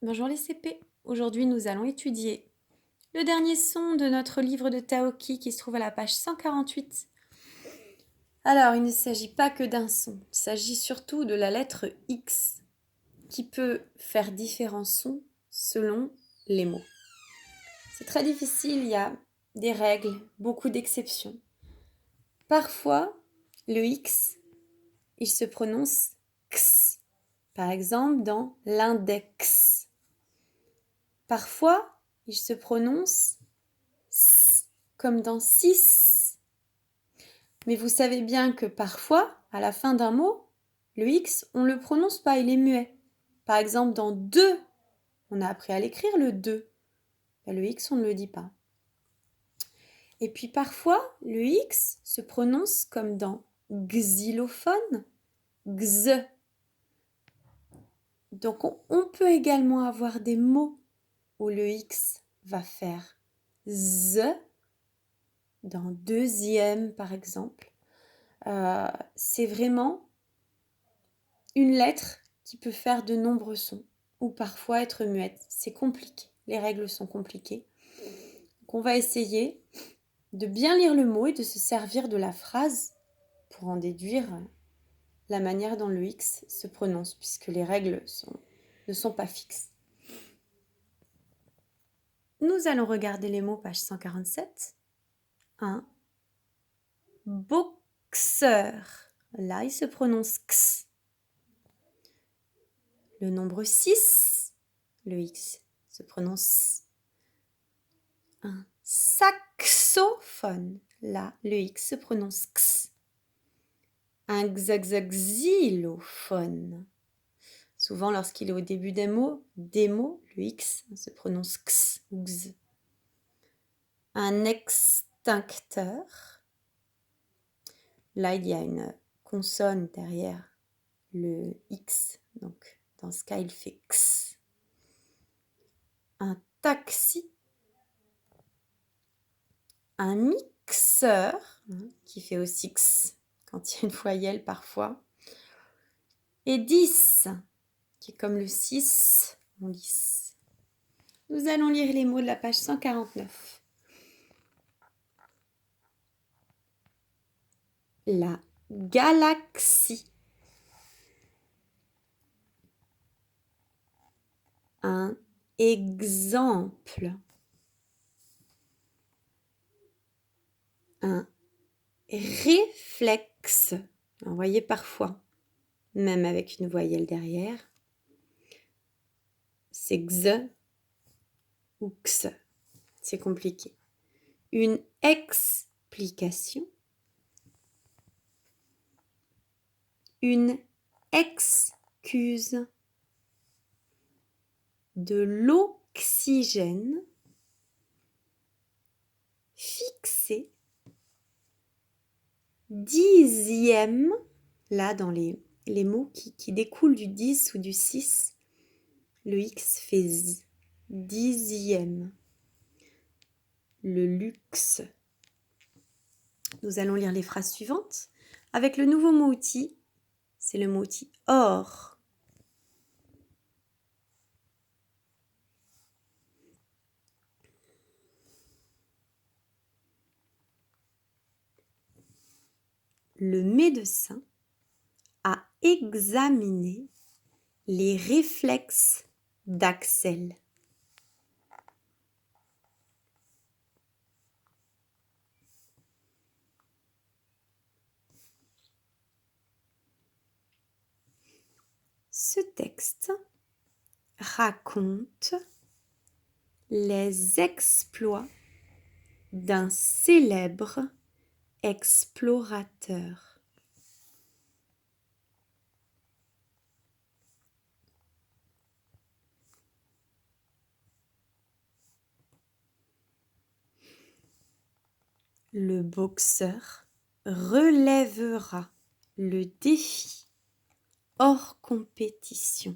Bonjour les CP. Aujourd'hui, nous allons étudier le dernier son de notre livre de Taoki qui se trouve à la page 148. Alors, il ne s'agit pas que d'un son, il s'agit surtout de la lettre X qui peut faire différents sons selon les mots. C'est très difficile, il y a des règles, beaucoup d'exceptions. Parfois, le X, il se prononce X, par exemple dans l'index. Parfois, il se prononce S, comme dans 6. Mais vous savez bien que parfois, à la fin d'un mot, le X, on ne le prononce pas, il est muet. Par exemple, dans 2, on a appris à l'écrire le 2. Le X, on ne le dit pas. Et puis parfois, le X se prononce comme dans xylophone, x. Donc on peut également avoir des mots où le X va faire z, dans deuxième par exemple. C'est vraiment une lettre qui peut faire de nombreux sons ou parfois être muette. C'est compliqué, les règles sont compliquées. Donc on va essayer de bien lire le mot et de se servir de la phrase pour en déduire la manière dont le X se prononce, puisque les règles ne sont pas fixes. Nous allons regarder les mots, page 147. Un boxeur. Là, il se prononce X. Le nombre 6, le X se prononce un saxophone. Là, le X se prononce X. Un xylophone. Souvent, lorsqu'il est au début des mots, le X se prononce X ou X. Un extincteur. Là, il y a une consonne derrière le X. Donc, dans ce cas, il fait X. Un taxi. Un mixeur, qui fait aussi X quand il y a une voyelle parfois. Et 10, qui est comme le 6 en lisse. Nous allons lire les mots de la page 149. La galaxie. Un exemple. Un réflexe. Vous voyez parfois, même avec une voyelle derrière, c'est x ou x. C'est compliqué. Une explication. Une excuse. De l'oxygène. Fixé. Dixième. Là, dans les mots qui découlent du 10 ou du 6, le X fait Z. Dixième. Le luxe. Nous allons lire les phrases suivantes. Avec le nouveau mot outil, c'est le mot outil or. Le médecin a examiné les réflexes d'Axel. Ce texte raconte les exploits d'un célèbre explorateur. Le boxeur relèvera le défi hors compétition.